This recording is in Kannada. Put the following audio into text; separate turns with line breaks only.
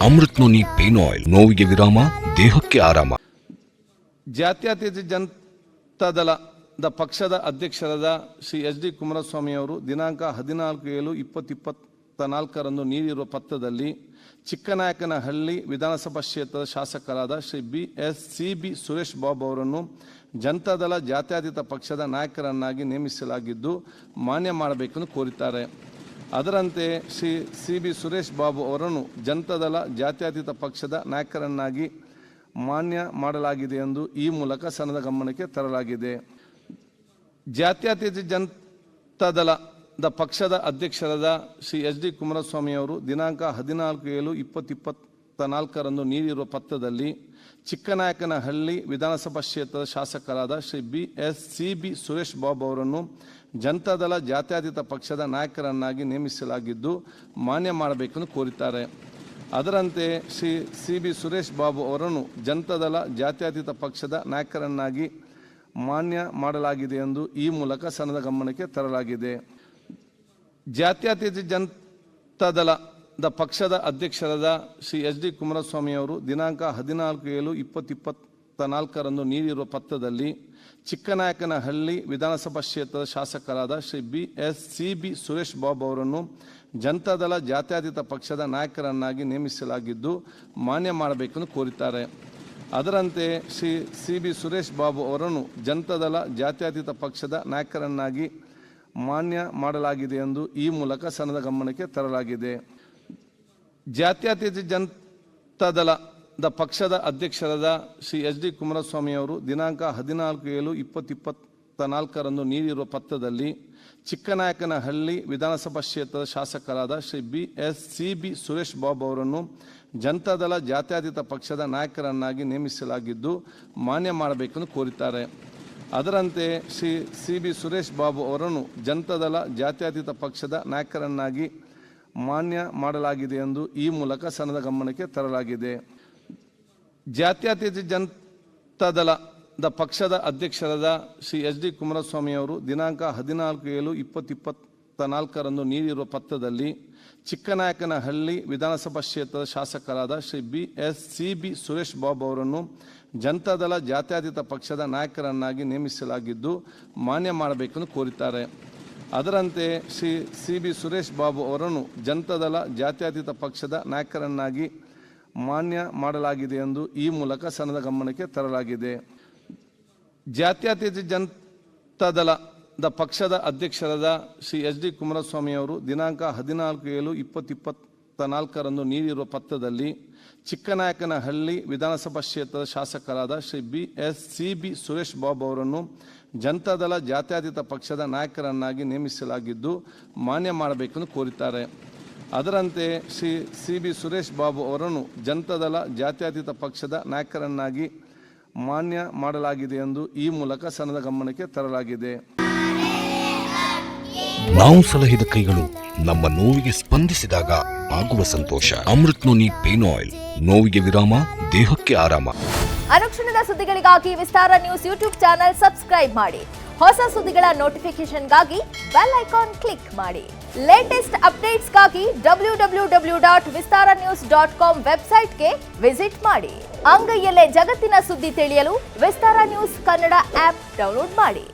ಅಮೃತ್ ನೋನಿ ಪೇನ್ ಆಯಿಲ್, ನೋವಿಗೆ ವಿರಾಮ, ದೇಹಕ್ಕೆ ಆರಾಮ.
ಜಾತ್ಯತೀತ ಜನತಾ ದಳದ ಪಕ್ಷದ ಅಧ್ಯಕ್ಷರಾದ ಶ್ರೀ ಎಚ್ ಡಿ ಕುಮಾರಸ್ವಾಮಿ ಅವರು ದಿನಾಂಕ 14/7/2024 ನೀಡಿರುವ ಪತ್ರದಲ್ಲಿ ಚಿಕ್ಕನಾಯಕನಹಳ್ಳಿ ವಿಧಾನಸಭಾ ಕ್ಷೇತ್ರದ ಶಾಸಕರಾದ ಶ್ರೀ ಸಿ.ಬಿ. ಸುರೇಶ್ ಬಾಬು ಅವರನ್ನು ಜನತಾದಳ ಜಾತ್ಯತೀತ ಪಕ್ಷದ ನಾಯಕರನ್ನಾಗಿ ನೇಮಿಸಲಾಗಿದ್ದು ಮಾನ್ಯ ಮಾಡಬೇಕೆಂದು ಕೋರಿದ್ದಾರೆ. ಅದರಂತೆ ಶ್ರೀ ಸಿ.ಬಿ. ಸುರೇಶ್ ಬಾಬು ಅವರನ್ನು ಜನತಾದಳ ಜಾತ್ಯತೀತ ಪಕ್ಷದ ನಾಯಕರನ್ನಾಗಿ ಮಾನ್ಯ ಮಾಡಲಾಗಿದೆ ಎಂದು ಈ ಮೂಲಕ ಸದನದ ಗಮನಕ್ಕೆ ತರಲಾಗಿದೆ. ಜಾತ್ಯತೀತ ಜನತಾ ದಳದ ಪಕ್ಷದ ಅಧ್ಯಕ್ಷರಾದ ಶ್ರೀ ಎಚ್ ಡಿ ಕುಮಾರಸ್ವಾಮಿ ಅವರು ದಿನಾಂಕ 14/7/2024 ನೀಡಿರುವ ಪತ್ರದಲ್ಲಿ ಚಿಕ್ಕನಾಯಕನಹಳ್ಳಿ ವಿಧಾನಸಭಾ ಕ್ಷೇತ್ರದ ಶಾಸಕರಾದ ಶ್ರೀ ಸಿ.ಬಿ. ಸುರೇಶ್ ಬಾಬು ಅವರನ್ನು ಜನತಾದಳ ಜಾತ್ಯತೀತ ಪಕ್ಷದ ನಾಯಕರನ್ನಾಗಿ ನೇಮಿಸಲಾಗಿದ್ದು ಮಾನ್ಯ ಮಾಡಬೇಕೆಂದು ಕೋರಿದ್ದಾರೆ. ಅದರಂತೆ ಶ್ರೀ ಸಿ.ಬಿ. ಸುರೇಶ್ ಬಾಬು ಅವರನ್ನು ಜನತಾದಳ ಜಾತ್ಯತೀತ ಪಕ್ಷದ ನಾಯಕರನ್ನಾಗಿ ಮಾನ್ಯ ಮಾಡಲಾಗಿದೆ ಎಂದು ಈ ಮೂಲಕ ಸದನದ ಗಮನಕ್ಕೆ ತರಲಾಗಿದೆ. ಜಾತ್ಯತೀತ ಜನತಾ ದಳದ ಪಕ್ಷದ ಅಧ್ಯಕ್ಷರಾದ ಶ್ರೀ ಎಚ್ ಡಿ ಕುಮಾರಸ್ವಾಮಿ ಅವರು ದಿನಾಂಕ 14/7/2024 ನೀಡಿರುವ ಪತ್ರದಲ್ಲಿ ಚಿಕ್ಕನಾಯಕನಹಳ್ಳಿ ವಿಧಾನಸಭಾ ಕ್ಷೇತ್ರದ ಶಾಸಕರಾದ ಶ್ರೀ ಸಿ.ಬಿ. ಸುರೇಶ್ ಬಾಬು ಅವರನ್ನು ಜನತಾದಳ ಜಾತ್ಯತೀತ ಪಕ್ಷದ ನಾಯಕರನ್ನಾಗಿ ನೇಮಿಸಲಾಗಿದ್ದು ಮಾನ್ಯ ಮಾಡಬೇಕೆಂದು ಕೋರಿದ್ದಾರೆ. ಅದರಂತೆ ಶ್ರೀ ಸಿ.ಬಿ. ಸುರೇಶ್ ಬಾಬು ಅವರನ್ನು ಜನತಾದಳ ಜಾತ್ಯತೀತ ಪಕ್ಷದ ನಾಯಕರನ್ನಾಗಿ ಮಾನ್ಯ ಮಾಡಲಾಗಿದೆ ಎಂದು ಈ ಮೂಲಕ ಸದನದ ಗಮನಕ್ಕೆ ತರಲಾಗಿದೆ. ಜಾತ್ಯತೀತ ಜನತಾ ದಳದ ಪಕ್ಷದ ಅಧ್ಯಕ್ಷರಾದ ಶ್ರೀ ಎಚ್ ಡಿ ಕುಮಾರಸ್ವಾಮಿ ಅವರು ದಿನಾಂಕ 14/7/2024 ನೀಡಿರುವ ಪತ್ರದಲ್ಲಿ ಚಿಕ್ಕನಾಯಕನಹಳ್ಳಿ ವಿಧಾನಸಭಾ ಕ್ಷೇತ್ರದ ಶಾಸಕರಾದ ಶ್ರೀ ಸಿ.ಬಿ. ಸುರೇಶ್ ಬಾಬು ಅವರನ್ನು ಜನತಾದಳ ಜಾತ್ಯತೀತ ಪಕ್ಷದ ನಾಯಕರನ್ನಾಗಿ ನೇಮಿಸಲಾಗಿದ್ದು ಮಾನ್ಯ ಮಾಡಬೇಕೆಂದು ಕೋರಿದ್ದಾರೆ. ಅದರಂತೆ ಶ್ರೀ ಸಿ.ಬಿ. ಸುರೇಶ್ ಬಾಬು ಅವರನ್ನು ಜನತಾದಳ ಜಾತ್ಯತೀತ ಪಕ್ಷದ ನಾಯಕರನ್ನಾಗಿ ಮಾನ್ಯ ಮಾಡಲಾಗಿದೆ ಎಂದು ಈ ಮೂಲಕ ಸದನದ ಗಮನಕ್ಕೆ ತರಲಾಗಿದೆ. ಜಾತ್ಯತೀತ ಜನತಾ ದಳದ ಪಕ್ಷದ ಅಧ್ಯಕ್ಷರಾದ ಶ್ರೀ ಎಚ್ ಡಿ ಕುಮಾರಸ್ವಾಮಿ ಅವರು ದಿನಾಂಕ 14/7/2024 ನೀಡಿರುವ ಪತ್ರದಲ್ಲಿ ಚಿಕ್ಕನಾಯಕನಹಳ್ಳಿ ವಿಧಾನಸಭಾ ಕ್ಷೇತ್ರದ ಶಾಸಕರಾದ ಶ್ರೀ ಸಿ.ಬಿ. ಸುರೇಶ್ ಬಾಬು ಅವರನ್ನು ಜನತಾದಳ ಜಾತ್ಯತೀತ ಪಕ್ಷದ ನಾಯಕರನ್ನಾಗಿ ನೇಮಿಸಲಾಗಿದ್ದು ಮಾನ್ಯ ಮಾಡಬೇಕೆಂದು ಕೋರಿದ್ದಾರೆ. ಅದರಂತೆ ಶ್ರೀ ಸಿ.ಬಿ. ಸುರೇಶ್ ಬಾಬು ಅವರನ್ನು ಜನತಾದಳ ಜಾತ್ಯತೀತ ಪಕ್ಷದ ನಾಯಕರನ್ನಾಗಿ ಮಾನ್ಯ ಮಾಡಲಾಗಿದೆ ಎಂದು ಈ ಮೂಲಕ ಸದನದ ಗಮನಕ್ಕೆ ತರಲಾಗಿದೆ. ಜಾತ್ಯತೀತ ಜನತಾ ದಳದ ಪಕ್ಷದ ಅಧ್ಯಕ್ಷರಾದ ಶ್ರೀ ಎಚ್ ಡಿ ಕುಮಾರಸ್ವಾಮಿ ಅವರು ದಿನಾಂಕ 14/7/2024 ನೀಡಿರುವ ಪತ್ರದಲ್ಲಿ ಚಿಕ್ಕನಾಯಕನಹಳ್ಳಿ ವಿಧಾನಸಭಾ ಕ್ಷೇತ್ರದ ಶಾಸಕರಾದ ಶ್ರೀ ಸಿ.ಬಿ. ಸುರೇಶ್ ಬಾಬು ಅವರನ್ನು ಜನತಾದಳ ಜಾತ್ಯತೀತ ಪಕ್ಷದ ನಾಯಕರನ್ನಾಗಿ ನೇಮಿಸಲಾಗಿದ್ದು ಮಾನ್ಯ ಮಾಡಬೇಕೆಂದು ಕೋರಿದ್ದಾರೆ. ಅದರಂತೆ ಶ್ರೀ ಸಿ.ಬಿ. ಸುರೇಶ್ ಬಾಬು ಅವರನ್ನು ಜನತಾದಳ ಜಾತ್ಯತೀತ ಪಕ್ಷದ ನಾಯಕರನ್ನಾಗಿ ಮಾನ್ಯ ಮಾಡಲಾಗಿದೆ ಎಂದು ಈ ಮೂಲಕ ಸದನದ ಗಮನಕ್ಕೆ ತರಲಾಗಿದೆ.
ನಾವು ಸಲಹಿದ ಕೈಗಳು ನಮ್ಮ ನೋವಿಗೆ ಸ್ಪಂದಿಸಿದಾಗ ಆಗುವ ಸಂತೋಷ. ಅಮೃತ್ ನೋನಿ ಪೇನ್ ಆಯಿಲ್, ನೋವಿಗೆ ವಿರಾಮ, ದೇಹಕ್ಕೆ ಆರಾಮ.
ಅನುಕ್ಷಣದ ಸುದ್ದಿಗಳಿಗಾಗಿ ವಿಸ್ತಾರ ನ್ಯೂಸ್ ಯೂಟ್ಯೂಬ್ ಚಾನೆಲ್ ಸಬ್ಸ್ಕ್ರೈಬ್ ಮಾಡಿ. ಹೊಸ ಸುದ್ದಿಗಳ ನೋಟಿಫಿಕೇಶನ್ಗಾಗಿ ಬೆಲ್ ಐಕಾನ್ ಕ್ಲಿಕ್ ಮಾಡಿ. ಲೇಟೆಸ್ಟ್ ಅಪ್ಡೇಟ್ಸ್ಗಾಗಿ www.vistaranews.com ವೆಬ್ಸೈಟ್ಗೆ ವಿಸಿಟ್ ಮಾಡಿ. ಅಂಗೈಯಲ್ಲೇ ಜಗತ್ತಿನ ಸುದ್ದಿ ತಿಳಿಯಲು ವಿಸ್ತಾರ ನ್ಯೂಸ್ ಕನ್ನಡ ಆಪ್ ಡೌನ್ಲೋಡ್ ಮಾಡಿ.